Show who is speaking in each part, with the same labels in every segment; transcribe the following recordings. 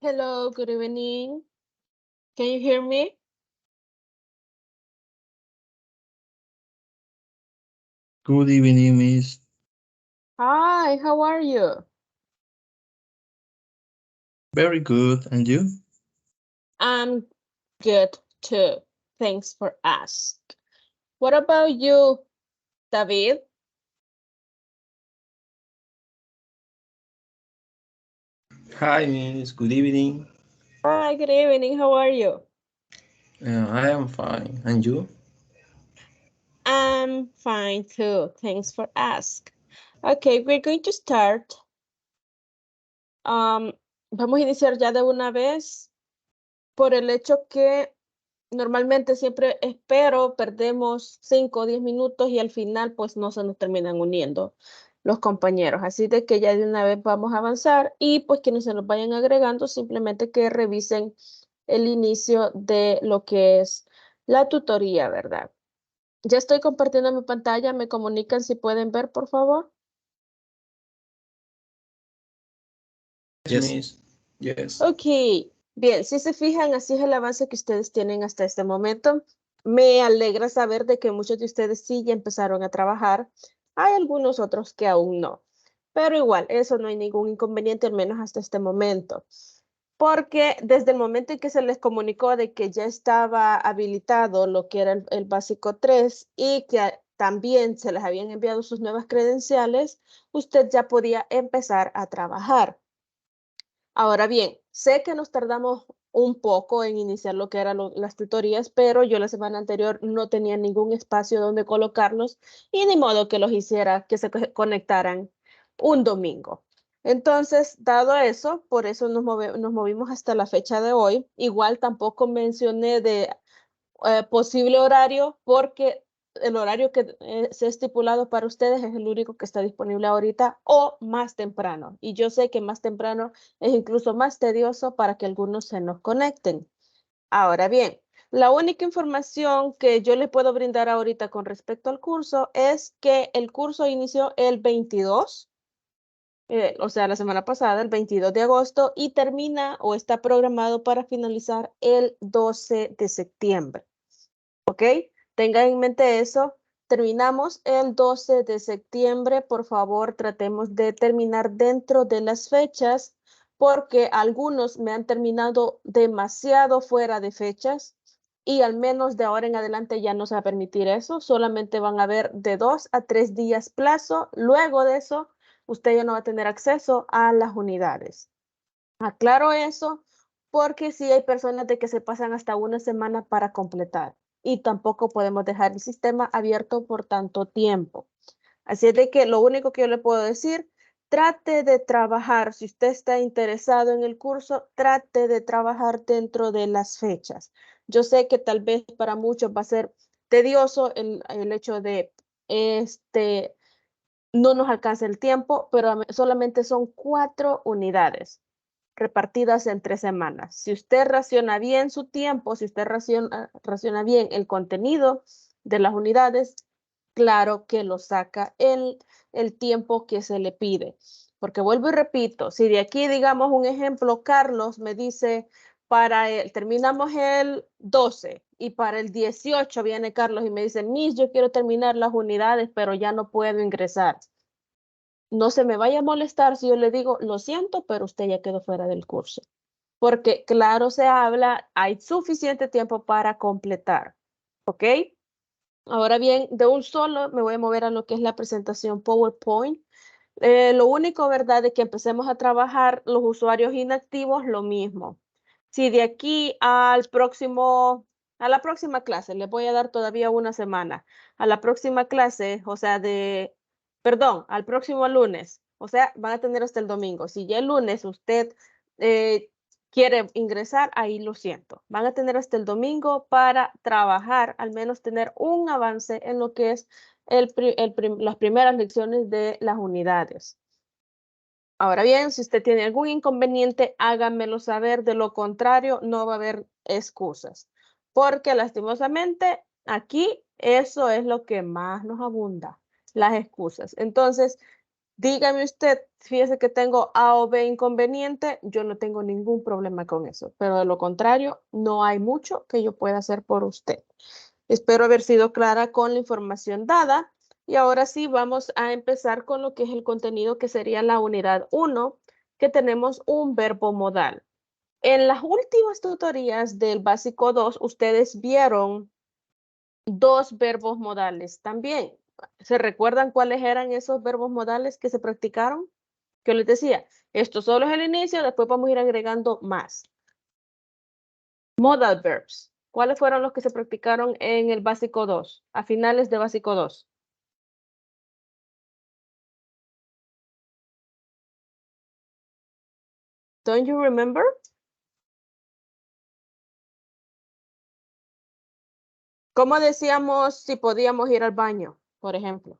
Speaker 1: Hello, good evening. Can you hear me?
Speaker 2: Good evening, Miss.
Speaker 1: Hi, how are you?
Speaker 2: Very good. And you?
Speaker 1: I'm good too. Thanks for asking. What about you, David?
Speaker 3: Hi, Miss. Good evening.
Speaker 1: Hi, good evening. How are you?
Speaker 3: I am fine. And you?
Speaker 1: I'm fine too. Thanks for asking. Okay, we're going to start. Vamos a iniciar ya de una vez por el hecho que normalmente siempre espero, perdemos 5 o 10 minutos y al final pues no se nos terminan uniendo los compañeros. Así de que ya de una vez vamos a avanzar y pues quienes se nos vayan agregando simplemente que revisen el inicio de lo que es la tutoría, ¿verdad? Ya estoy compartiendo mi pantalla, me comunican si pueden ver, por favor.
Speaker 3: Yes,
Speaker 2: Yes.
Speaker 3: Miss. Yes.
Speaker 1: Ok, bien, si se fijan, así es el avance que ustedes tienen hasta este momento. Me alegra saber de que muchos de ustedes sí ya empezaron a trabajar. Hay algunos otros que aún no, pero igual, eso no hay ningún inconveniente, al menos hasta este momento. Porque desde el momento en que se les comunicó de que ya estaba habilitado lo que era el básico 3 y que también se les habían enviado sus nuevas credenciales, usted ya podía empezar a trabajar. Ahora bien, sé que nos tardamos un poco en iniciar lo que eran las tutorías, pero yo la semana anterior no tenía ningún espacio donde colocarlos y ni modo que los hiciera que se conectaran un domingo. Entonces, dado eso, por eso nos movimos hasta la fecha de hoy. Igual tampoco mencioné de posible horario porque el horario que se ha estipulado para ustedes es el único que está disponible ahorita o más temprano. Y yo sé que más temprano es incluso más tedioso para que algunos se nos conecten. Ahora bien, la única información que yo les puedo brindar ahorita con respecto al curso es que el curso inició el 22, o sea, la semana pasada, el 22 de agosto, y termina o está programado para finalizar el 12 de septiembre. ¿Ok? Tengan en mente eso. Terminamos el 12 de septiembre. Por favor, tratemos de terminar dentro de las fechas porque algunos me han terminado demasiado fuera de fechas y al menos de ahora en adelante ya no se va a permitir eso. Solamente van a haber de 2 a 3 días plazo. Luego de eso, usted ya no va a tener acceso a las unidades. Aclaro eso porque sí hay personas de que se pasan hasta una semana para completar y tampoco podemos dejar el sistema abierto por tanto tiempo. Así es de que lo único que yo le puedo decir, trate de trabajar, si usted está interesado en el curso, trate de trabajar dentro de las fechas. Yo sé que tal vez para muchos va a ser tedioso el hecho de no nos alcanza el tiempo, pero solamente son 4 unidades repartidas en 3 semanas. Si usted raciona bien su tiempo, si usted raciona bien el contenido de las unidades, claro que lo saca el tiempo que se le pide. Porque vuelvo y repito, si de aquí, digamos un ejemplo, Carlos me dice, terminamos el 12 y para el 18 viene Carlos y me dice, Miss, yo quiero terminar las unidades, pero ya no puedo ingresar. No se me vaya a molestar si yo le digo, lo siento, pero usted ya quedó fuera del curso. Porque claro se habla, hay suficiente tiempo para completar. ¿Ok? Ahora bien, de un solo me voy a mover a lo que es la presentación PowerPoint. Lo único, ¿verdad?, de que empecemos a trabajar los usuarios inactivos, lo mismo. Si de aquí a la próxima clase, les voy a dar todavía una semana. A la próxima clase, o sea, perdón, al próximo lunes, o sea, van a tener hasta el domingo. Si ya el lunes usted quiere ingresar, ahí lo siento. Van a tener hasta el domingo para trabajar, al menos tener un avance en lo que es las primeras lecciones de las unidades. Ahora bien, si usted tiene algún inconveniente, háganmelo saber. De lo contrario, no va a haber excusas. Porque lastimosamente aquí eso es lo que más nos abunda, las excusas. Entonces, dígame usted, fíjese que tengo A o B inconveniente, yo no tengo ningún problema con eso, pero de lo contrario, no hay mucho que yo pueda hacer por usted. Espero haber sido clara con la información dada y ahora sí vamos a empezar con lo que es el contenido que sería la unidad 1, que tenemos un verbo modal. En las últimas tutorías del básico 2, ustedes vieron dos verbos modales también. ¿Se recuerdan cuáles eran esos verbos modales que se practicaron? Que les decía, esto solo es el inicio, después vamos a ir agregando más. Modal verbs. ¿Cuáles fueron los que se practicaron en el básico 2, a finales de básico 2? Don't you remember? ¿Cómo decíamos si podíamos ir al baño, por ejemplo?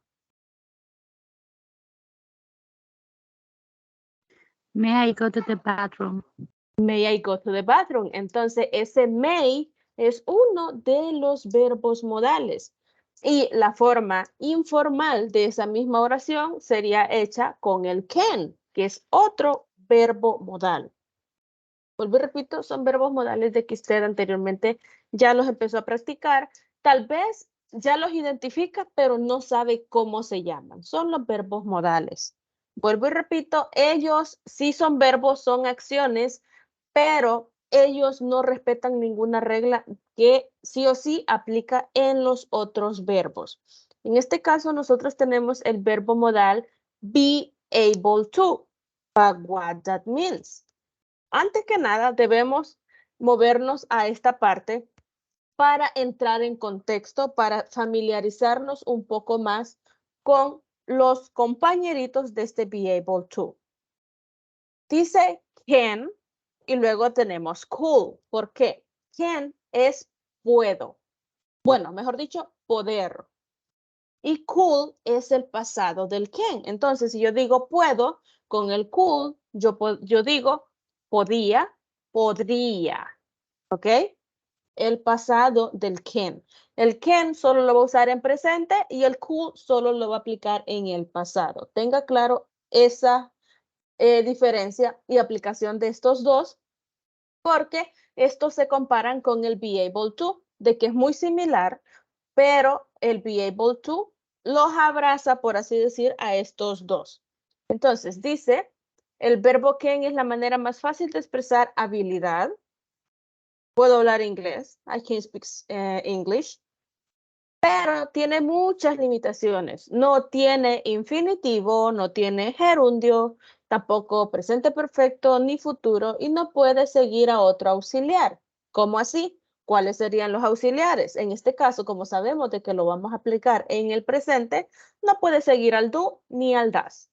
Speaker 4: May I go to the bathroom?
Speaker 1: May I go to the bathroom? Entonces, ese may es uno de los verbos modales. Y la forma informal de esa misma oración sería hecha con el can, que es otro verbo modal. Vuelvo y repito, son verbos modales de que usted anteriormente ya los empezó a practicar. Tal vez ya los identifica, pero no sabe cómo se llaman. Son los verbos modales. Vuelvo y repito, ellos sí son verbos, son acciones, pero ellos no respetan ninguna regla que sí o sí aplica en los otros verbos. En este caso, nosotros tenemos el verbo modal be able to. But what that means? Antes que nada, debemos movernos a esta parte para entrar en contexto, para familiarizarnos un poco más con los compañeritos de este be able to. Dice can y luego tenemos could. ¿Por qué? Can es puedo. Bueno, mejor dicho, poder. Y could es el pasado del can. Entonces, si yo digo puedo, con el could, yo digo podía, podría. ¿Ok? El pasado del can. El can solo lo va a usar en presente y el could solo lo va a aplicar en el pasado. Tenga claro esa diferencia y aplicación de estos dos, porque estos se comparan con el be able to, de que es muy similar, pero el be able to los abraza, por así decir, a estos dos. Entonces, dice, el verbo can es la manera más fácil de expresar habilidad. Puedo hablar inglés, I can speak English, pero tiene muchas limitaciones. No tiene infinitivo, no tiene gerundio, tampoco presente perfecto ni futuro y no puede seguir a otro auxiliar. ¿Cómo así? ¿Cuáles serían los auxiliares? En este caso, como sabemos de que lo vamos a aplicar en el presente, no puede seguir al do ni al das.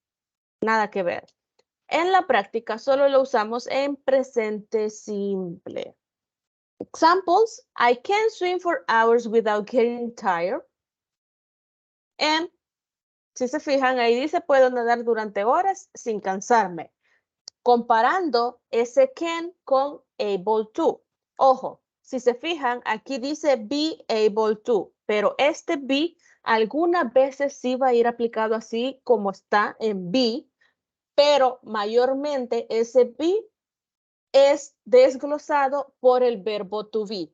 Speaker 1: Nada que ver. En la práctica solo lo usamos en presente simple. Examples, I can swim for hours without getting tired. And, si se fijan, ahí dice, puedo nadar durante horas sin cansarme. Comparando ese can con able to. Ojo, si se fijan, aquí dice be able to, pero este be algunas veces sí va a ir aplicado así como está en be, pero mayormente ese be es desglosado por el verbo to be.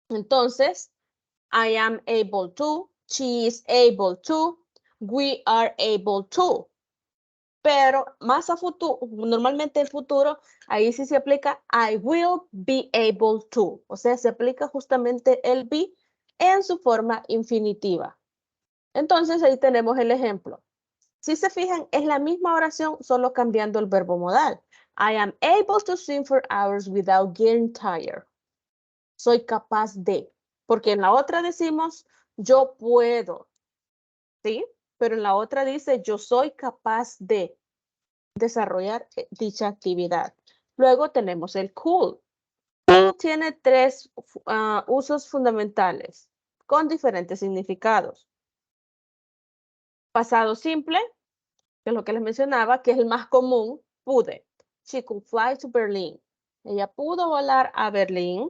Speaker 1: Entonces, I am able to, she is able to, we are able to. Pero más a futuro, normalmente el futuro, ahí sí se aplica I will be able to. O sea, se aplica justamente el be en su forma infinitiva. Entonces, ahí tenemos el ejemplo. Si se fijan, es la misma oración, solo cambiando el verbo modal. I am able to swim for hours without getting tired. Soy capaz de. Porque en la otra decimos, yo puedo, ¿sí? Pero en la otra dice, yo soy capaz de desarrollar dicha actividad. Luego tenemos el could. Could tiene tres usos fundamentales con diferentes significados. Pasado simple, que es lo que les mencionaba, que es el más común, pude. She could fly to Berlin. Ella pudo volar a Berlín.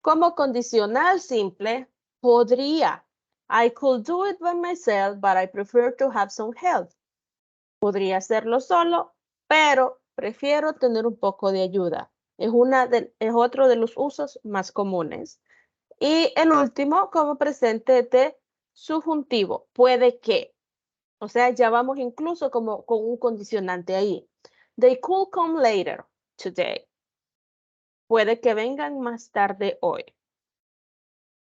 Speaker 1: Como condicional simple, podría. I could do it by myself, but I prefer to have some help. Podría hacerlo solo, pero prefiero tener un poco de ayuda. Es otro de los usos más comunes. Y el último, como presente de subjuntivo, puede que. O sea, ya vamos incluso como con un condicionante ahí. They could come later today. Puede que vengan más tarde hoy.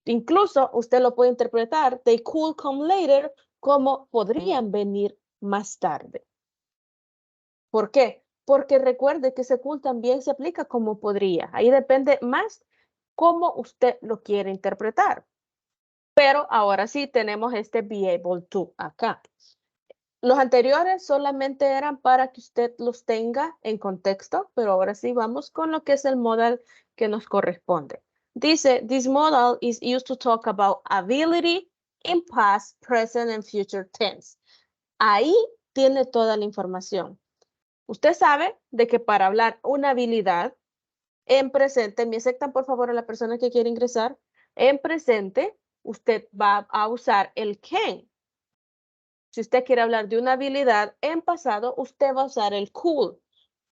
Speaker 1: Incluso usted lo puede interpretar, they could come later, como podrían venir más tarde. ¿Por qué? Porque recuerde que ese could también se aplica como podría. Ahí depende más cómo usted lo quiere interpretar. Pero ahora sí tenemos este be able to acá. Los anteriores solamente eran para que usted los tenga en contexto, pero ahora sí vamos con lo que es el modal que nos corresponde. Dice, this modal is used to talk about ability in past, present, and future tense. Ahí tiene toda la información. Usted sabe de que para hablar una habilidad en presente, me aceptan por favor a la persona que quiere ingresar, en presente usted va a usar el can. Si usted quiere hablar de una habilidad en pasado, usted va a usar el could.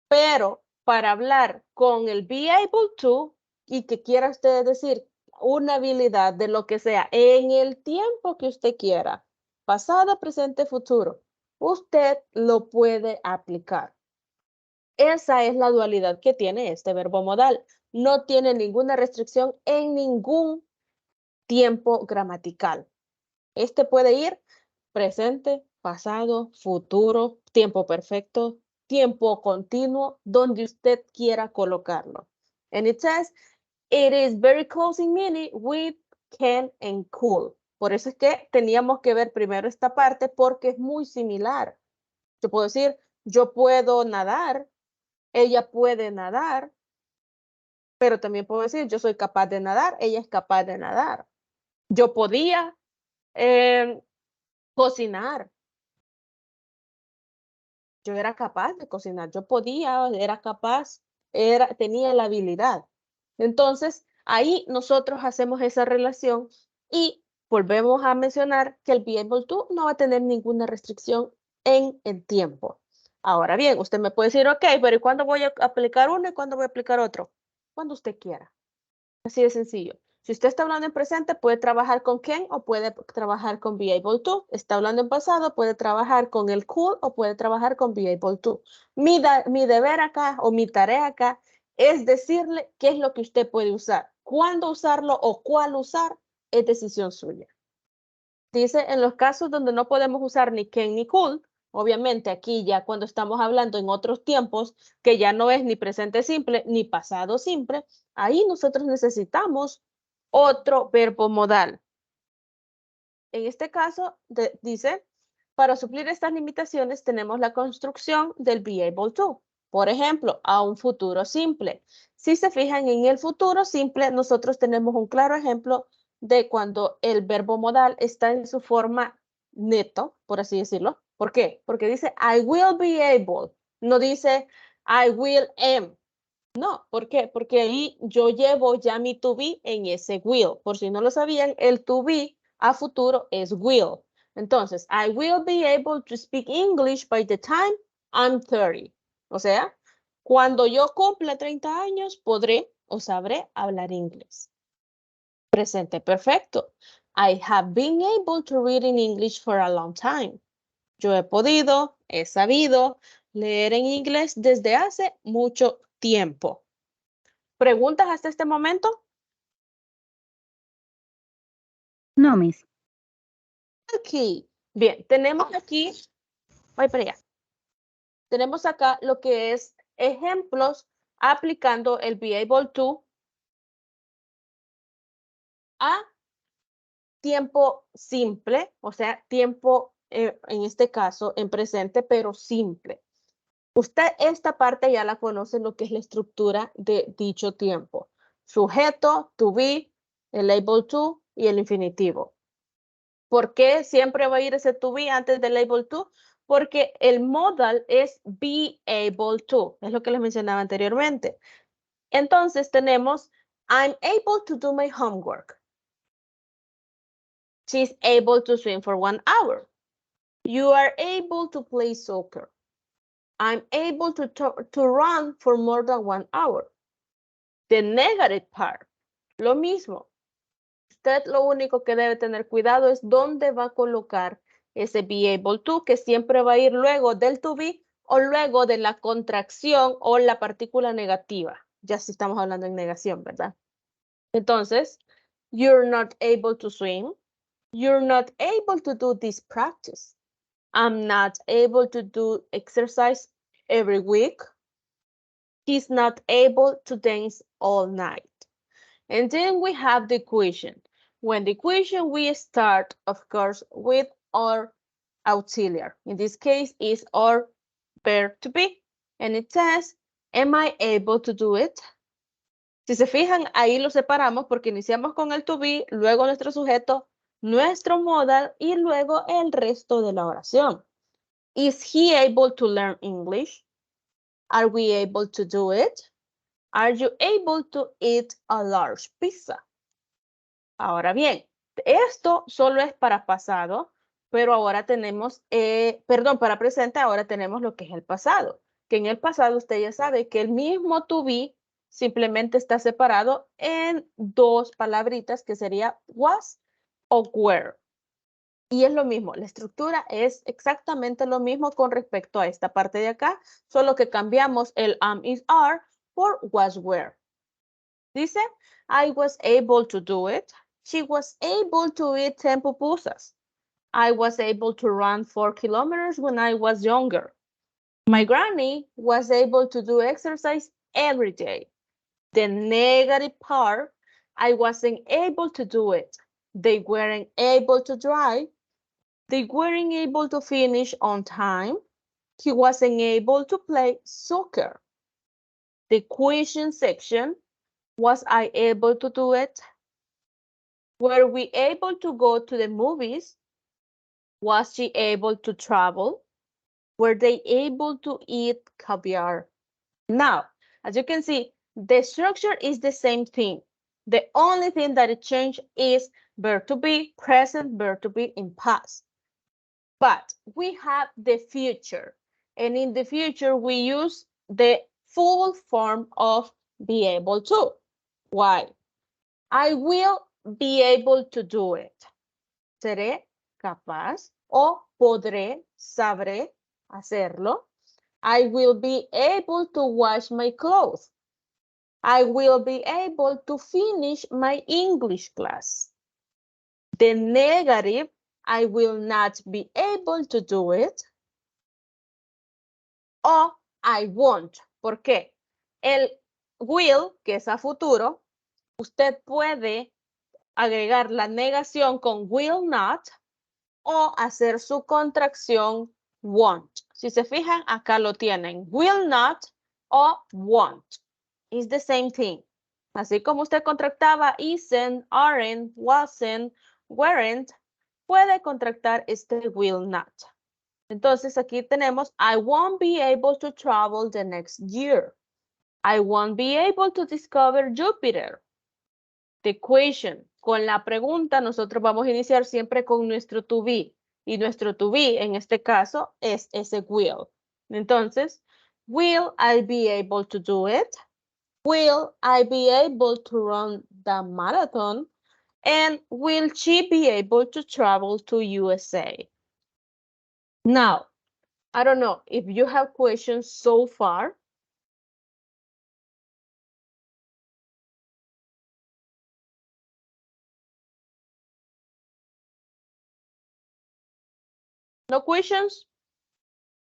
Speaker 1: Pero para hablar con el be able to y que quiera usted decir una habilidad de lo que sea en el tiempo que usted quiera, pasado, presente, futuro, usted lo puede aplicar. Esa es la dualidad que tiene este verbo modal. No tiene ninguna restricción en ningún tiempo gramatical. Este puede ir presente, pasado, futuro, tiempo perfecto, tiempo continuo, donde usted quiera colocarlo. And it says, it is very close in meaning with can and could. Por eso es que teníamos que ver primero esta parte porque es muy similar. Yo puedo decir, yo puedo nadar, ella puede nadar, pero también puedo decir, yo soy capaz de nadar, ella es capaz de nadar. Yo podía cocinar. Yo era capaz de cocinar, yo podía, era capaz, tenía la habilidad. Entonces, ahí nosotros hacemos esa relación y volvemos a mencionar que el be able to no va a tener ninguna restricción en el tiempo. Ahora bien, usted me puede decir, ok, pero ¿y cuándo voy a aplicar uno y cuándo voy a aplicar otro? Cuando usted quiera. Así de sencillo. Si usted está hablando en presente, puede trabajar con can o puede trabajar con be able to. Está hablando en pasado, puede trabajar con el could o puede trabajar con be able to. Mi deber acá o mi tarea acá es decirle qué es lo que usted puede usar. Cuándo usarlo o cuál usar es decisión suya. Dice, en los casos donde no podemos usar ni can ni could, obviamente aquí ya cuando estamos hablando en otros tiempos, que ya no es ni presente simple ni pasado simple, ahí nosotros necesitamos otro verbo modal. En este caso, dice, para suplir estas limitaciones tenemos la construcción del be able to. Por ejemplo, a un futuro simple. Si se fijan en el futuro simple, nosotros tenemos un claro ejemplo de cuando el verbo modal está en su forma neto, por así decirlo. ¿Por qué? Porque dice I will be able. No dice I will am. No, ¿por qué? Porque ahí yo llevo ya mi to be en ese will. Por si no lo sabían, el to be a futuro es will. Entonces, I will be able to speak English by the time I'm 30. O sea, cuando yo cumpla 30 años, podré o sabré hablar inglés. Presente perfecto. I have been able to read in English for a long time. Yo he podido, he sabido leer en inglés desde hace mucho tiempo. ¿Preguntas hasta este momento?
Speaker 4: No, Miss.
Speaker 1: Aquí. Bien, tenemos aquí, voy para allá. Tenemos acá lo que es ejemplos aplicando el be able to a tiempo simple, o sea, tiempo en este caso en presente, pero simple. Usted esta parte ya la conoce, lo que es la estructura de dicho tiempo. Sujeto, to be, el able to y el infinitivo. ¿Por qué siempre va a ir ese to be antes del able to? Porque el modal es be able to, es lo que les mencionaba anteriormente. Entonces tenemos I'm able to do my homework. She's able to swim for 1 hour. You are able to play soccer. I'm able to run for more than 1 hour. The negative part, lo mismo. Usted lo único que debe tener cuidado es dónde va a colocar ese be able to, que siempre va a ir luego del to be o luego de la contracción o la partícula negativa. Ya si estamos hablando en negación, ¿verdad? Entonces, you're not able to swim. You're not able to do this practice. I'm not able to do exercise every week. He's not able to dance all night. And then we have the question. When the question, we start, of course, with our auxiliary. In this case, is our verb to be. And it says, am I able to do it? Si se fijan, ahí lo separamos porque iniciamos con el to be, luego nuestro sujeto, nuestro modal y luego el resto de la oración. Is he able to learn English? Are we able to do it? Are you able to eat a large pizza? Ahora bien, esto solo es para pasado, pero ahora tenemos, para presente, ahora tenemos lo que es el pasado. Que en el pasado usted ya sabe que el mismo to be simplemente está separado en dos palabritas que sería was o were. Y es lo mismo, la estructura es exactamente lo mismo con respecto a esta parte de acá, solo que cambiamos el am is are por was were. Dice, I was able to do it. She was able to eat 10 pupusas. I was able to run 4 kilometers when I was younger. My granny was able to do exercise every day. The negative part, I wasn't able to do it. They weren't able to drive. They weren't able to finish on time. He wasn't able to play soccer. The question section, was I able to do it? Were we able to go to the movies? Was she able to travel? Were they able to eat caviar? Now, as you can see, the structure is the same thing. The only thing that it changed is verb to be, present, verb to be in past. But we have the future. And in the future, we use the full form of be able to. Why? I will be able to do it. Seré capaz o podré, sabré hacerlo. I will be able to wash my clothes. I will be able to finish my English class. The negative, I will not be able to do it. O I won't. ¿Por qué? El will, que es a futuro, usted puede agregar la negación con will not o hacer su contracción won't. Si se fijan, acá lo tienen. Will not o won't. It's the same thing. Así como usted contractaba isn't, aren't, wasn't, weren't, puede contractar este will not. Entonces aquí tenemos I won't be able to travel the next year. I won't be able to discover Jupiter. The question. Con la pregunta nosotros vamos a iniciar siempre con nuestro to be. Y nuestro to be en este caso es ese will. Entonces, will I be able to do it? Will I be able to run the marathon? And will she be able to travel to USA? Now, I don't know if you have questions so far. No questions?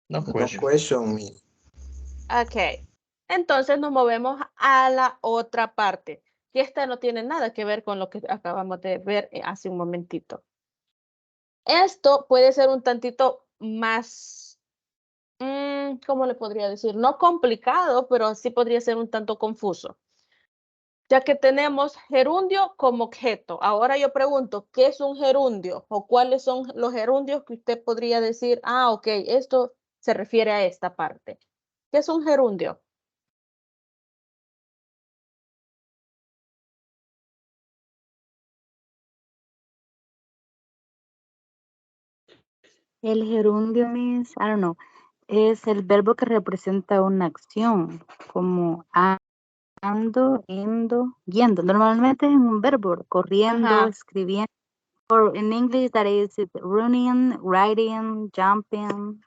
Speaker 2: No
Speaker 3: No
Speaker 2: question.
Speaker 3: question, Miss.
Speaker 1: Ok. Entonces nos movemos a la otra parte. Y esta no tiene nada que ver con lo que acabamos de ver hace un momentito. Esto puede ser un tantito más, ¿cómo le podría decir? No complicado, pero sí podría ser un tanto confuso. Ya que tenemos gerundio como objeto. Ahora yo pregunto, ¿qué es un gerundio? ¿O cuáles son los gerundios que usted podría decir? Ah, ok, esto se refiere a esta parte. ¿Qué es un gerundio?
Speaker 4: El gerundio, Miss, I don't know, es el verbo que representa una acción, como ando, yendo, yendo. Normalmente es un verbo, corriendo,
Speaker 1: Ajá.
Speaker 4: escribiendo. Or in English, that is running, riding, jumping,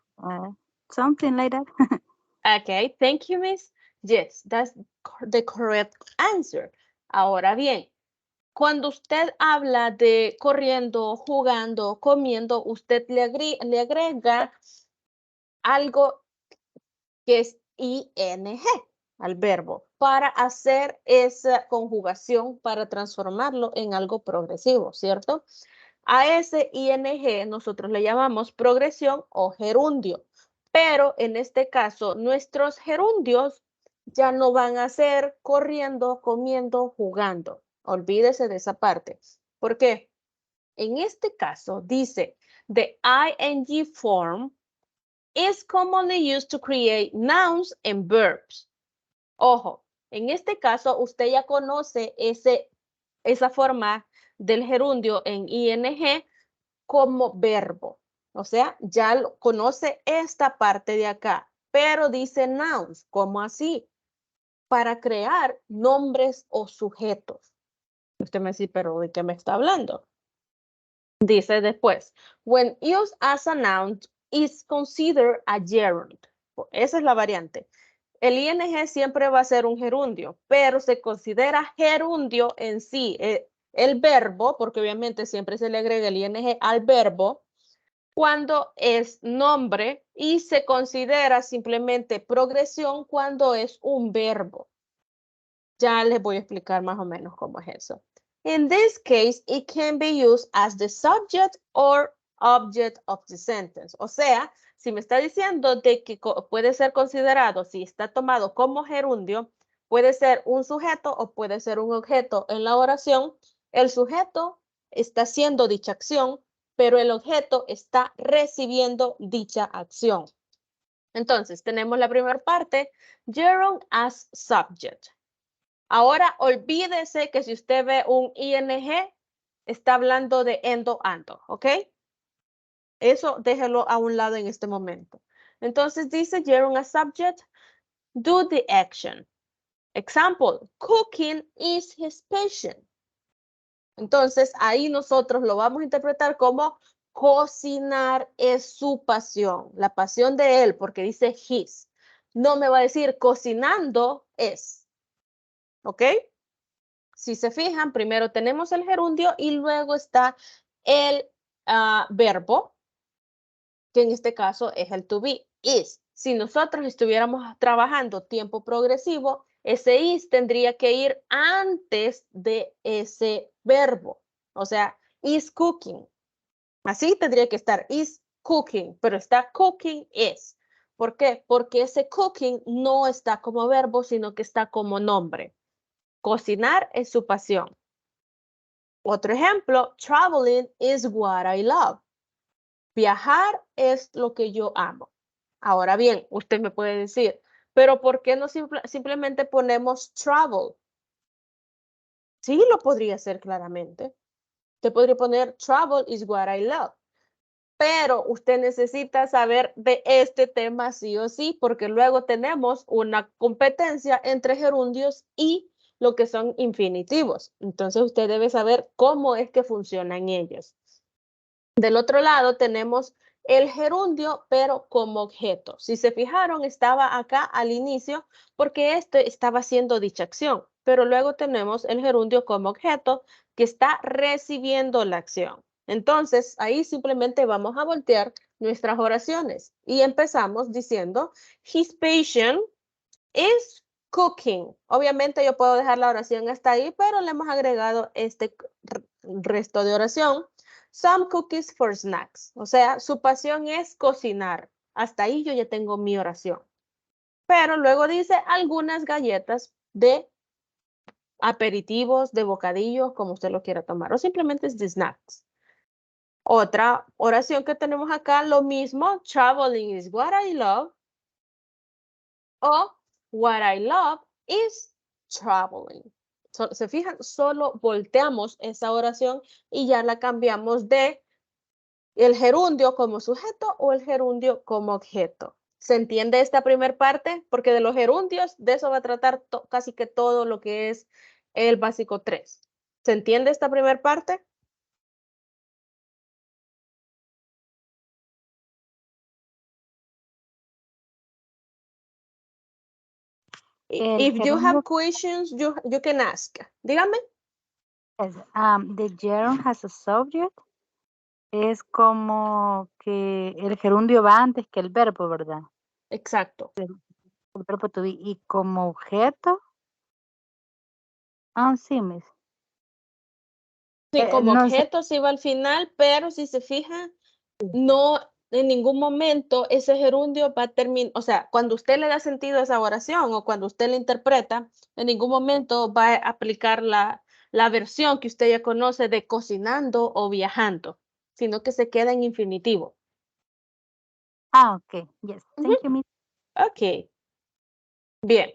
Speaker 4: something like that.
Speaker 1: Okay, thank you, Miss. Yes, that's the correct answer. Ahora bien, cuando usted habla de corriendo, jugando, comiendo, usted le agrega algo que es ing al verbo para hacer esa conjugación, para transformarlo en algo progresivo, ¿cierto? A ese ing nosotros le llamamos progresión o gerundio, pero en este caso nuestros gerundios ya no van a ser corriendo, comiendo, jugando. Olvídese de esa parte. ¿Por qué? En este caso dice, the ing form is commonly used to create nouns and verbs. Ojo, en este caso usted ya conoce esa forma del gerundio en ing como verbo. O sea, ya conoce esta parte de acá, pero dice nouns, ¿cómo así? Para crear nombres o sujetos. Usted me dice, pero ¿de qué me está hablando? Dice después, when used as a noun is considered a gerund. Esa es la variante. El ing siempre va a ser un gerundio, pero se considera gerundio en sí. El verbo, porque obviamente siempre se le agrega el ing al verbo, cuando es nombre y se considera simplemente progresión cuando es un verbo. Ya les voy a explicar más o menos cómo es eso. In this case, it can be used as the subject or object of the sentence. O sea, si me está diciendo de que puede ser considerado, si está tomado como gerundio, puede ser un sujeto o puede ser un objeto en la oración. El sujeto está haciendo dicha acción, pero el objeto está recibiendo dicha acción. Entonces, tenemos la primera parte, gerund as subject. Ahora, olvídese que si usted ve un ing, está hablando de endo, ando, ¿ok? Eso déjelo a un lado en este momento. Entonces dice, gerund as subject, do the action. Example, cooking is his passion. Entonces, ahí nosotros lo vamos a interpretar como cocinar es su pasión, la pasión de él, porque dice his. No me va a decir cocinando es, ¿ok? Si se fijan, primero tenemos el gerundio y luego está el verbo, que en este caso es el to be, is. Si nosotros estuviéramos trabajando tiempo progresivo, ese is tendría que ir antes de ese verbo. O sea, is cooking. Así tendría que estar is cooking, pero está cooking is. ¿Por qué? Porque ese cooking no está como verbo, sino que está como nombre. Cocinar es su pasión. Otro ejemplo, traveling is what I love. Viajar es lo que yo amo. Ahora bien, usted me puede decir, pero ¿por qué no simplemente ponemos travel? Sí, lo podría hacer claramente. Usted podría poner travel is what I love. Pero usted necesita saber de este tema sí o sí, porque luego tenemos una competencia entre gerundios y lo que son infinitivos. Entonces usted debe saber cómo es que funcionan ellos. Del otro lado tenemos el gerundio, pero como objeto. Si se fijaron, estaba acá al inicio porque este estaba haciendo dicha acción, pero luego tenemos el gerundio como objeto que está recibiendo la acción. Entonces, ahí simplemente vamos a voltear nuestras oraciones y empezamos diciendo, his passion is cooking. Obviamente yo puedo dejar la oración hasta ahí, pero le hemos agregado este resto de oración. Some cookies for snacks. O sea, su pasión es cocinar. Hasta ahí yo ya tengo mi oración. Pero luego dice algunas galletas de aperitivos, de bocadillos, como usted lo quiera tomar, o simplemente es de snacks. Otra oración que tenemos acá, lo mismo, traveling is what I love, o what I love is traveling. Se fijan, solo volteamos esa oración y ya la cambiamos de ¿El gerundio como sujeto o el gerundio como objeto? ¿Se entiende esta primera parte? Porque de los gerundios, de eso va a tratar casi que todo lo que es el básico 3. ¿Se entiende esta primera parte? If you have questions, you can ask. Dígame.
Speaker 4: Yes, the gerund has a subject. Es como que el gerundio va antes que el verbo, ¿verdad?
Speaker 1: Exacto.
Speaker 4: El verbo to be. Y como objeto. Sí, miss.
Speaker 1: Sí, como
Speaker 4: no sé.
Speaker 1: objeto sí va al final, pero si se fijan, no en ningún momento ese gerundio va a terminar, o sea, cuando usted le da sentido a esa oración o cuando usted la interpreta, en ningún momento va a aplicar la versión que usted ya conoce de cocinando o viajando, sino que se queda en infinitivo.
Speaker 4: Ok. Yes. Thank you, miss.
Speaker 1: Ok. Bien.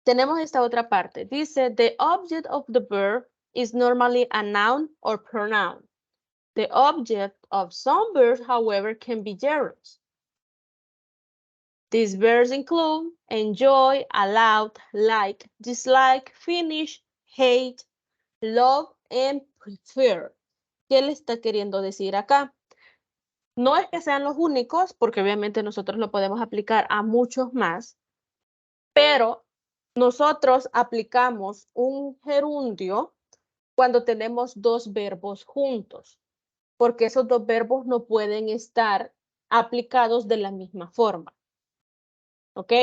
Speaker 1: Tenemos esta otra parte. Dice, the object of the verb is normally a noun or pronoun. The object of some verbs, however, can be gerunds. These verbs include enjoy, allow, like, dislike, finish, hate, love, and prefer. ¿Qué le está queriendo decir acá? No es que sean los únicos, porque obviamente nosotros lo podemos aplicar a muchos más, pero nosotros aplicamos un gerundio cuando tenemos dos verbos juntos, porque esos dos verbos no pueden estar aplicados de la misma forma. ¿Ok?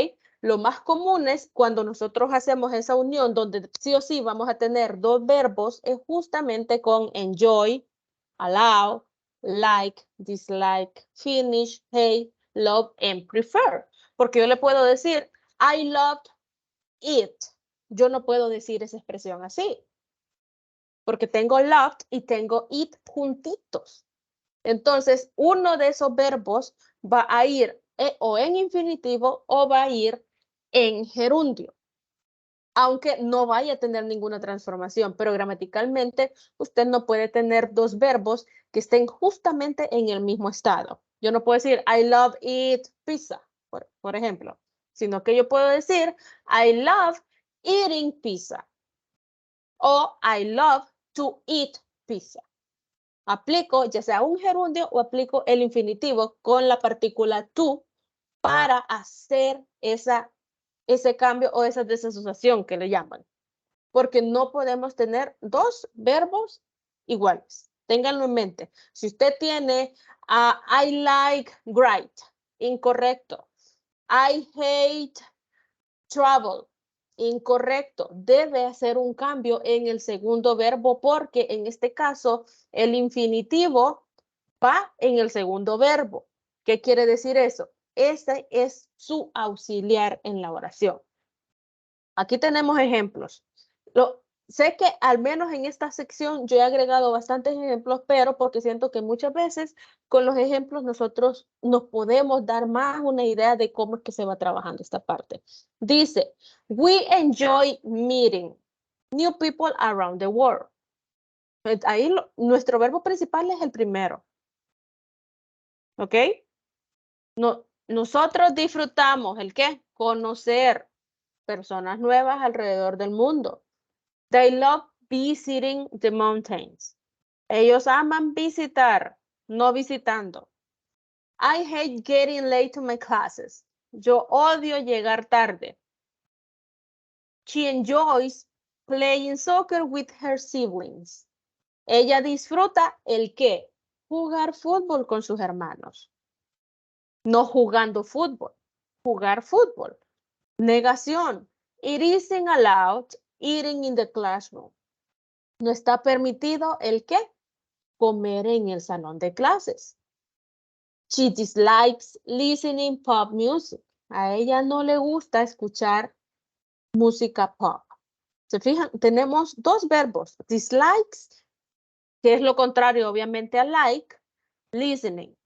Speaker 1: Lo más común es cuando nosotros hacemos esa unión donde sí o sí vamos a tener dos verbos, es justamente con enjoy, allow, like, dislike, finish, hate, love, and prefer. Porque yo le puedo decir, I loved it. Yo no puedo decir esa expresión así. Porque tengo loved y tengo it juntitos. Entonces, uno de esos verbos va a ir o en infinitivo o va a ir en gerundio, aunque no vaya a tener ninguna transformación, pero gramaticalmente usted no puede tener dos verbos que estén justamente en el mismo estado. Yo no puedo decir, I love eat pizza, por ejemplo, sino que yo puedo decir, I love eating pizza o I love to eat pizza. Aplico ya sea un gerundio o aplico el infinitivo con la partícula to para hacer ese cambio o esa desasociación que le llaman. Porque no podemos tener dos verbos iguales. Ténganlo en mente. Si usted tiene I like great, incorrecto. I hate travel, incorrecto. Debe hacer un cambio en el segundo verbo porque en este caso el infinitivo va en el segundo verbo. ¿Qué quiere decir eso? Ese es su auxiliar en la oración. Aquí tenemos ejemplos. Sé que al menos en esta sección yo he agregado bastantes ejemplos, pero porque siento que muchas veces con los ejemplos nosotros nos podemos dar más una idea de cómo es que se va trabajando esta parte. Dice, we enjoy meeting new people around the world. Ahí nuestro verbo principal es el primero. ¿Ok? Nosotros disfrutamos, ¿el qué? Conocer personas nuevas alrededor del mundo. They love visiting the mountains. Ellos aman visitar, no visitando. I hate getting late to my classes. Yo odio llegar tarde. She enjoys playing soccer with her siblings. Ella disfruta el qué? Jugar fútbol con sus hermanos. No jugando fútbol, jugar fútbol. Negación. It isn't allowed eating in the classroom. No está permitido el qué? Comer en el salón de clases. She dislikes listening pop music. A ella no le gusta escuchar música pop. ¿Se fijan? Tenemos dos verbos. Dislikes, que es lo contrario obviamente a like. Listening.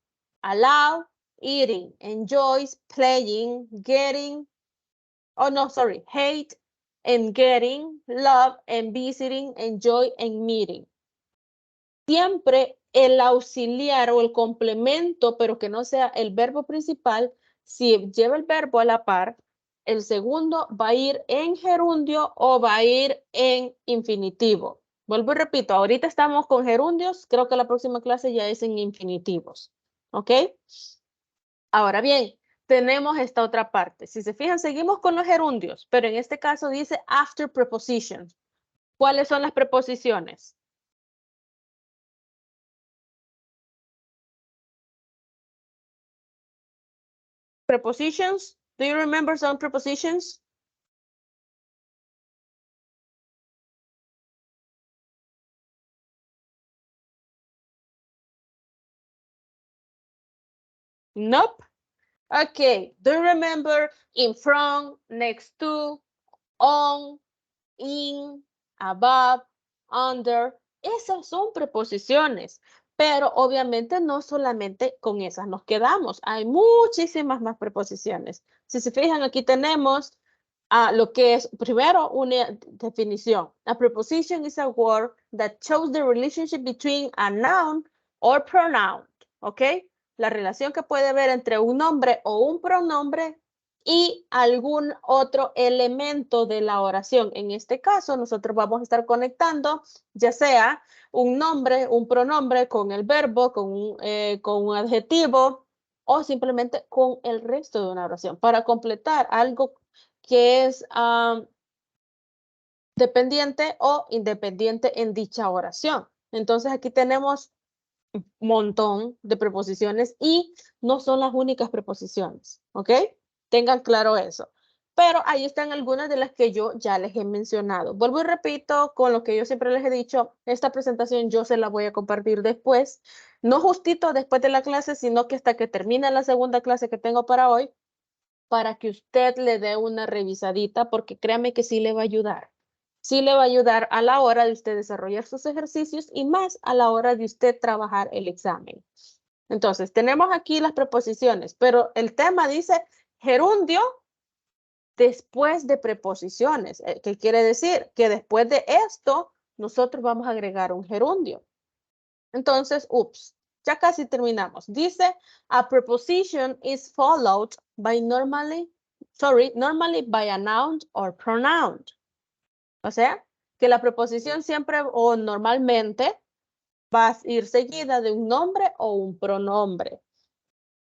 Speaker 1: Allow, eating. Enjoys, playing, getting. Oh, no, sorry. Hate and getting. Love and visiting. Enjoy and meeting. Siempre el auxiliar o el complemento, pero que no sea el verbo principal, si lleva el verbo a la par, el segundo va a ir en gerundio o va a ir en infinitivo. Vuelvo y repito, ahorita estamos con gerundios, creo que la próxima clase ya es en infinitivos. ¿Ok? Ahora bien, tenemos esta otra parte. Si se fijan, seguimos con los gerundios, pero en este caso dice after preposition. ¿Cuáles son las preposiciones? Prepositions. Do you remember some prepositions? Nope. Okay. Do you remember in front, next to, on, in, above, under? Esas son preposiciones, pero obviamente no solamente con esas nos quedamos. Hay muchísimas más preposiciones. Si se fijan, aquí tenemos lo que es, primero, una definición. A preposition is a word that shows the relationship between a noun or pronoun. ¿Ok? La relación que puede haber entre un nombre o un pronombre y algún otro elemento de la oración. En este caso, nosotros vamos a estar conectando ya sea un nombre, un pronombre con el verbo, con un adjetivo o simplemente con el resto de una oración para completar algo que es dependiente o independiente en dicha oración. Entonces aquí tenemos un montón de preposiciones y no son las únicas preposiciones, ¿ok? Tengan claro eso. Pero ahí están algunas de las que yo ya les he mencionado. Vuelvo y repito con lo que yo siempre les he dicho, esta presentación yo se la voy a compartir después, no justito después de la clase, sino que hasta que termine la segunda clase que tengo para hoy, para que usted le dé una revisadita, porque créame que sí le va a ayudar. Sí le va a ayudar a la hora de usted desarrollar sus ejercicios y más a la hora de usted trabajar el examen. Entonces, tenemos aquí las preposiciones, pero el tema dice gerundio después de preposiciones. ¿Qué quiere decir? Que después de esto, nosotros vamos a agregar un gerundio. Entonces, ups, ya casi terminamos. Dice, a preposition is followed by normally by a noun or pronoun. O sea, que la preposición siempre o normalmente va a ir seguida de un nombre o un pronombre.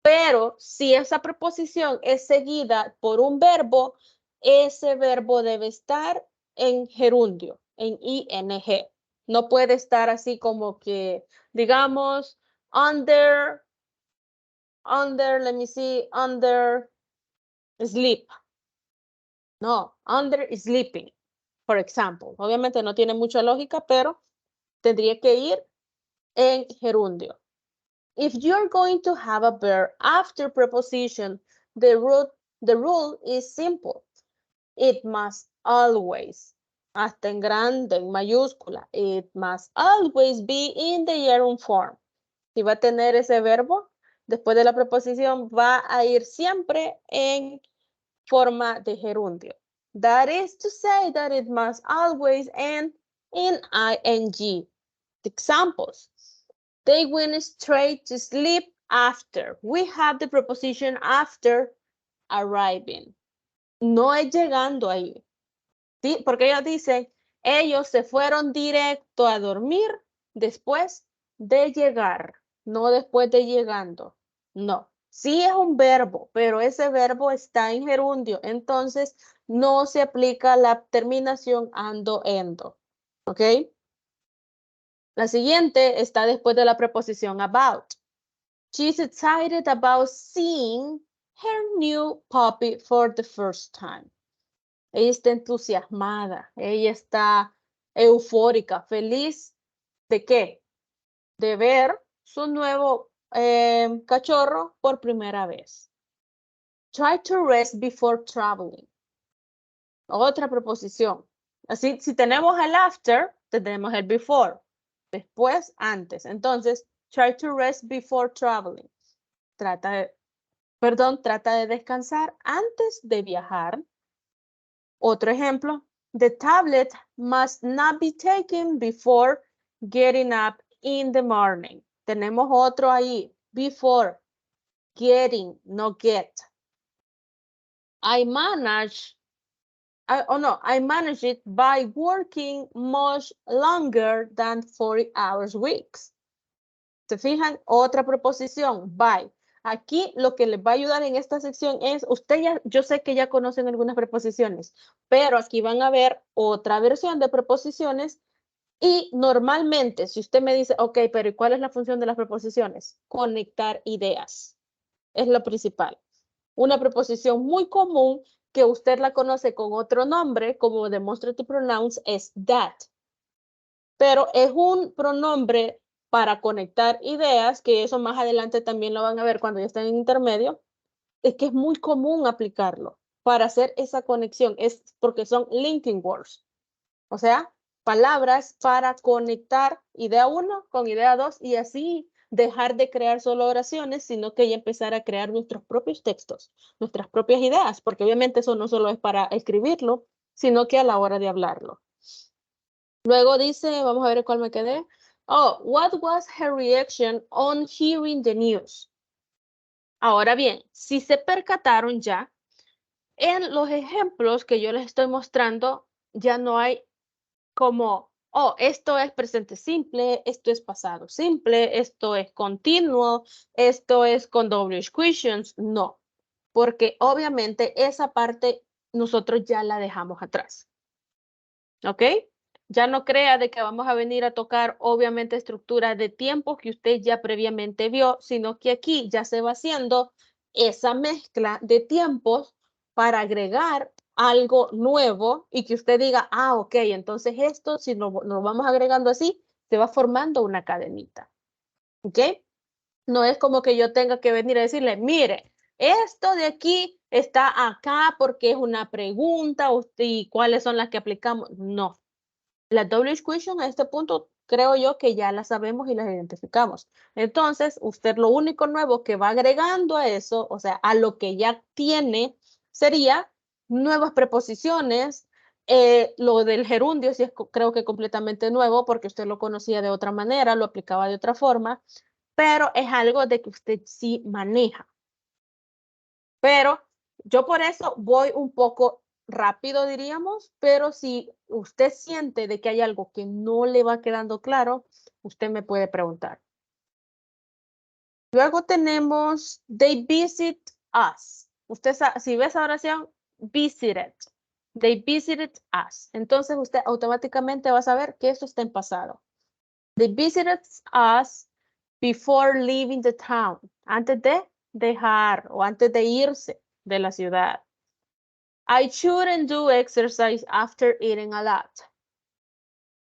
Speaker 1: Pero si esa preposición es seguida por un verbo, ese verbo debe estar en gerundio, en ing. No puede estar así como que, digamos, under, let me see, under sleep. No, under sleeping, por ejemplo. Obviamente no tiene mucha lógica, pero tendría que ir en gerundio. If you're going to have a verb after preposition, the rule is simple. It must always, hasta en grande, en mayúscula, it must always be in the gerund form. Si va a tener ese verbo, después de la preposición, va a ir siempre en forma de gerundio. That is to say that it must always end in ing. Examples. They went straight to sleep after. We have the preposition after arriving. No es llegando ahí. ¿Sí? Porque ellos dicen, ellos se fueron directo a dormir después de llegar, no después de llegando. No. Sí es un verbo, pero ese verbo está en gerundio. Entonces, no se aplica la terminación ando, endo. ¿Ok? La siguiente está después de la preposición about. She's excited about seeing her new puppy for the first time. Ella está entusiasmada, ella está eufórica, feliz. ¿De qué? De ver su nuevo cachorro por primera vez. Try to rest before traveling. Otra preposición. Así, si tenemos el after, tenemos el before. Después, antes. Entonces, try to rest before traveling. Trata de descansar antes de viajar. Otro ejemplo. The tablet must not be taken before getting up in the morning. Tenemos otro ahí. Before. Getting, no get. I manage it by working much longer than 40 hours weeks. ¿Se fijan? Otra preposición, by. Aquí lo que les va a ayudar en esta sección es, yo sé que ya conocen algunas preposiciones, pero aquí van a ver otra versión de preposiciones y normalmente, si usted me dice, ok, pero ¿y cuál es la función de las preposiciones? Conectar ideas. Es lo principal. Una preposición muy común que usted la conoce con otro nombre, como demonstrative pronouns, es that. Pero es un pronombre para conectar ideas, que eso más adelante también lo van a ver cuando ya estén en intermedio, es que es muy común aplicarlo para hacer esa conexión, es porque son linking words. O sea, palabras para conectar idea 1 con idea 2 y así dejar de crear solo oraciones, sino que ya empezar a crear nuestros propios textos, nuestras propias ideas, porque obviamente eso no solo es para escribirlo, sino que a la hora de hablarlo. Luego dice, vamos a ver cuál me quedé. Oh, what was her reaction on hearing the news? Ahora bien, si se percataron ya, en los ejemplos que yo les estoy mostrando, ya no hay como, oh, esto es presente simple, esto es pasado simple, esto es continuo, esto es con WH questions. No, porque obviamente esa parte nosotros ya la dejamos atrás. ¿Ok? Ya no crea de que vamos a venir a tocar obviamente estructuras de tiempo que usted ya previamente vio, sino que aquí ya se va haciendo esa mezcla de tiempos para agregar algo nuevo y que usted diga, ah, ok, entonces esto, si nos vamos agregando así, se va formando una cadenita. ¿Ok? No es como que yo tenga que venir a decirle, mire, esto de aquí está acá porque es una pregunta y cuáles son las que aplicamos. No. Las WH question a este punto creo yo que ya las sabemos y las identificamos. Entonces, usted lo único nuevo que va agregando a eso, o sea, a lo que ya tiene, sería nuevas preposiciones. Lo del gerundio sí es creo que completamente nuevo porque usted lo conocía de otra manera, lo aplicaba de otra forma, pero es algo de que usted sí maneja. Pero yo por eso voy un poco rápido, diríamos, pero si usted siente de que hay algo que no le va quedando claro, usted me puede preguntar. Luego tenemos they visit us. Usted, si ve esa oración, visited. They visited us. Entonces usted automáticamente va a saber que eso está en pasado. They visited us before leaving the town. Antes de dejar o antes de irse de la ciudad. I shouldn't do exercise after eating a lot.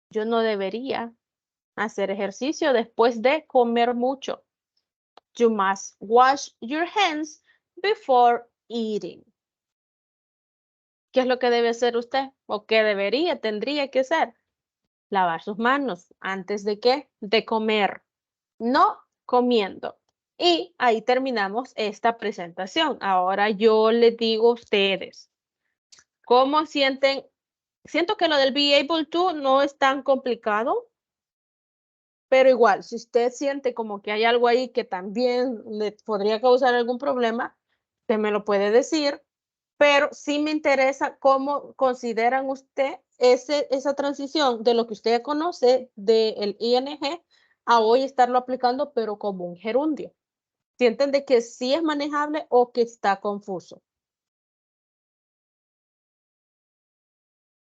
Speaker 1: Yo no debería hacer ejercicio después de comer mucho. You must wash your hands before eating. ¿Qué es lo que debe hacer usted? ¿O qué tendría que hacer? Lavar sus manos. ¿Antes de qué? De comer. No comiendo. Y ahí terminamos esta presentación. Ahora yo les digo a ustedes, ¿cómo sienten? Siento que lo del be able to no es tan complicado, pero igual, si usted siente como que hay algo ahí que también le podría causar algún problema, usted me lo puede decir, pero sí me interesa cómo consideran usted esa transición de lo que usted conoce del ING a hoy estarlo aplicando, pero como un gerundio. ¿Sienten de que sí es manejable o que está confuso?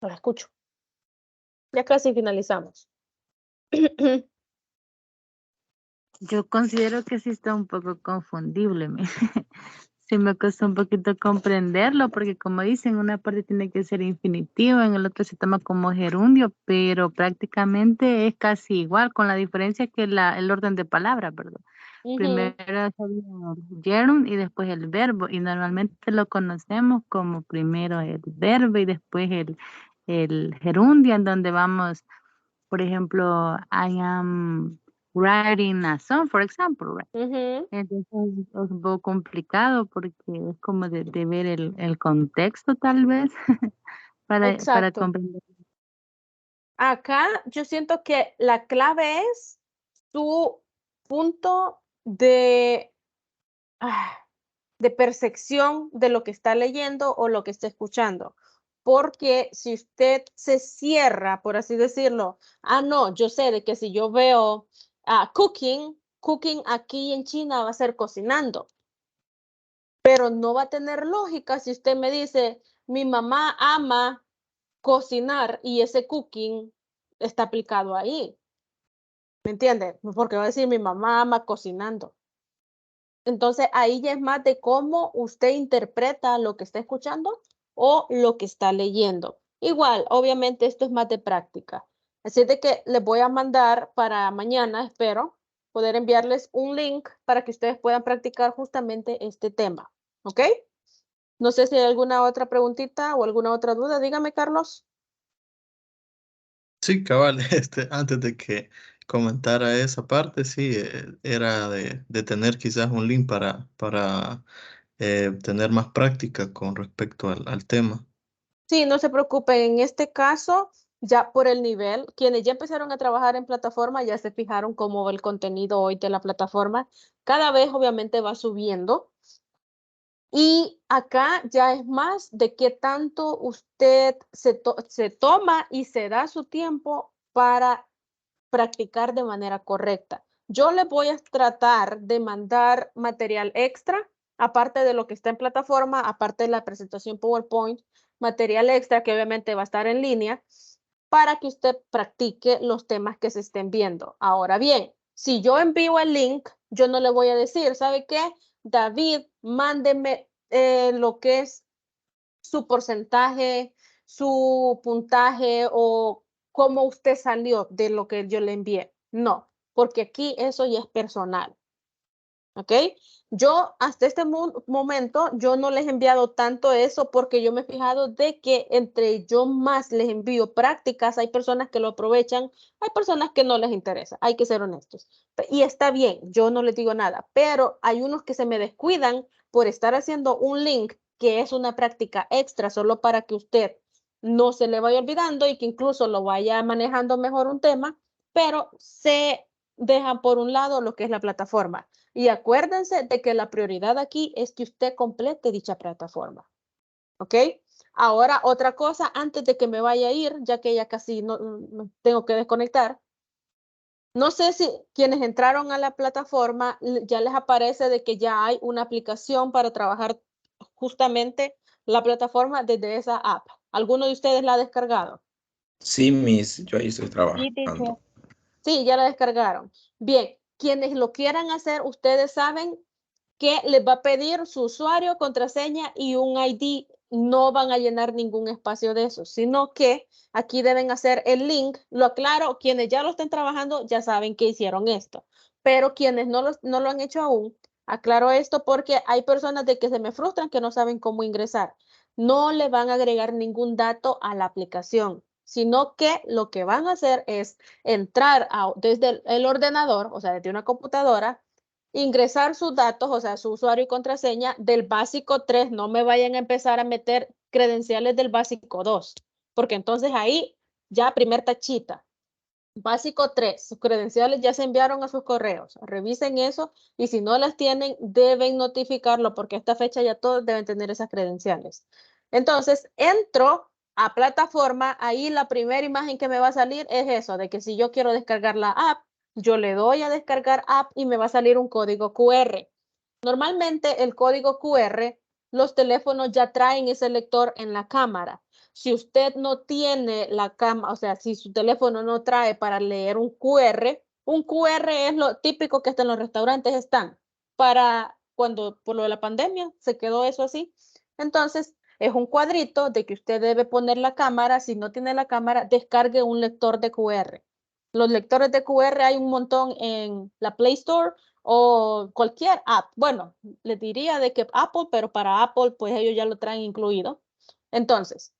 Speaker 1: Lo escucho. Ya casi finalizamos.
Speaker 4: Yo considero que sí está un poco confundible. Sí me costó un poquito comprenderlo porque como dicen, una parte tiene que ser infinitivo, en el otro se toma como gerundio, pero prácticamente es casi igual, con la diferencia que el orden de palabras, ¿verdad? Primero sería el gerund y después el verbo, y normalmente lo conocemos como primero el verbo y después el gerundio, en donde vamos, por ejemplo, I am writing a song, for example, right? Entonces es un poco complicado porque es como de ver el contexto tal vez para
Speaker 1: Exacto.
Speaker 4: comprender.
Speaker 1: Acá yo siento que la clave es su punto de percepción de lo que está leyendo o lo que está escuchando. Porque si usted se cierra, por así decirlo, no, yo sé de que si yo veo cooking aquí en China va a ser cocinando. Pero no va a tener lógica si usted me dice, mi mamá ama cocinar y ese cooking está aplicado ahí. ¿Me entiende? Porque va a decir, mi mamá ama cocinando. Entonces, ahí ya es más de cómo usted interpreta lo que está escuchando o lo que está leyendo. Igual, obviamente, esto es más de práctica. Así de que les voy a mandar para mañana, espero, poder enviarles un link para que ustedes puedan practicar justamente este tema. ¿Ok? No sé si hay alguna otra preguntita o alguna otra duda. Dígame, Carlos.
Speaker 2: Sí, cabal, antes de que comentara esa parte, sí, era de tener quizás un link para tener más práctica con respecto al tema.
Speaker 1: Sí, no se preocupen. En este caso, ya por el nivel, quienes ya empezaron a trabajar en plataforma ya se fijaron cómo va el contenido hoy de la plataforma. Cada vez obviamente va subiendo. Y acá ya es más de qué tanto usted se toma y se da su tiempo para practicar de manera correcta. Yo le voy a tratar de mandar material extra, aparte de lo que está en plataforma, aparte de la presentación PowerPoint, material extra que obviamente va a estar en línea para que usted practique los temas que se estén viendo. Ahora bien, si yo envío el link, yo no le voy a decir, ¿sabe qué? David, mándeme lo que es su porcentaje, su puntaje o cómo usted salió de lo que yo le envié. No, porque aquí eso ya es personal. ¿Ok? Yo hasta este momento, yo no les he enviado tanto eso porque yo me he fijado de que entre yo más les envío prácticas, hay personas que lo aprovechan, hay personas que no les interesa, hay que ser honestos. Y está bien, yo no les digo nada, pero hay unos que se me descuidan por estar haciendo un link que es una práctica extra solo para que usted no se le vaya olvidando y que incluso lo vaya manejando mejor un tema, pero se dejan por un lado lo que es la plataforma. Y acuérdense de que la prioridad aquí es que usted complete dicha plataforma. ¿Ok? Ahora, otra cosa, antes de que me vaya a ir, ya que ya casi no tengo que desconectar. No sé si quienes entraron a la plataforma ya les aparece de que ya hay una aplicación para trabajar justamente la plataforma desde esa app. ¿Alguno de ustedes la ha descargado?
Speaker 3: Sí, Miss, yo ahí estoy
Speaker 4: Sí,
Speaker 3: trabajando.
Speaker 4: teacher.
Speaker 1: Sí, ya la descargaron. Bien, quienes lo quieran hacer, ustedes saben que les va a pedir su usuario, contraseña y un ID. No van a llenar ningún espacio de eso, sino que aquí deben hacer el link. Lo aclaro, quienes ya lo estén trabajando ya saben que hicieron esto, pero quienes no lo han hecho aún, aclaro esto porque hay personas de que se me frustran que no saben cómo ingresar. No le van a agregar ningún dato a la aplicación, sino que lo que van a hacer es entrar desde el ordenador, o sea, desde una computadora, ingresar sus datos, o sea, su usuario y contraseña del básico 3. No me vayan a empezar a meter credenciales del básico 2, porque entonces ahí ya primer tachita. Básico 3, sus credenciales ya se enviaron a sus correos. Revisen eso y si no las tienen, deben notificarlo porque a esta fecha ya todos deben tener esas credenciales. Entonces, entro a plataforma, ahí la primera imagen que me va a salir es eso, de que si yo quiero descargar la app, yo le doy a descargar app y me va a salir un código QR. Normalmente el código QR, los teléfonos ya traen ese lector en la cámara. Si usted no tiene la cámara, o sea, si su teléfono no trae para leer un QR es lo típico que hasta en los restaurantes están. Para cuando por lo de la pandemia se quedó eso así. Entonces, es un cuadrito de que usted debe poner la cámara. Si no tiene la cámara, descargue un lector de QR. Los lectores de QR hay un montón en la Play Store o cualquier app. Bueno, les diría de que Apple, pero para Apple, pues ellos ya lo traen incluido. Entonces,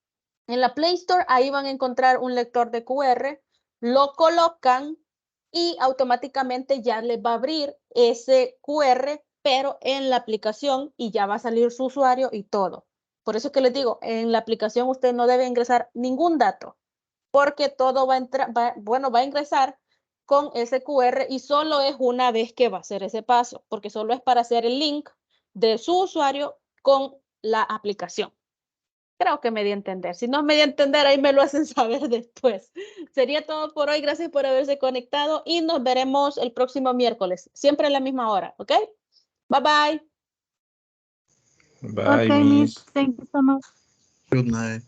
Speaker 1: en la Play Store, ahí van a encontrar un lector de QR, lo colocan y automáticamente ya les va a abrir ese QR, pero en la aplicación y ya va a salir su usuario y todo. Por eso es que les digo, en la aplicación usted no debe ingresar ningún dato, porque todo va a entrar, va a ingresar con ese QR y solo es una vez que va a hacer ese paso, porque solo es para hacer el link de su usuario con la aplicación. Creo que me di a entender. Si no me di a entender, ahí me lo hacen saber después. Sería todo por hoy. Gracias por haberse conectado y nos veremos el próximo miércoles, siempre a la misma hora, ¿ok? Bye, bye.
Speaker 3: Bye,
Speaker 4: Okay,
Speaker 3: Miss.
Speaker 4: Miss. Thank you so much.
Speaker 2: Good night.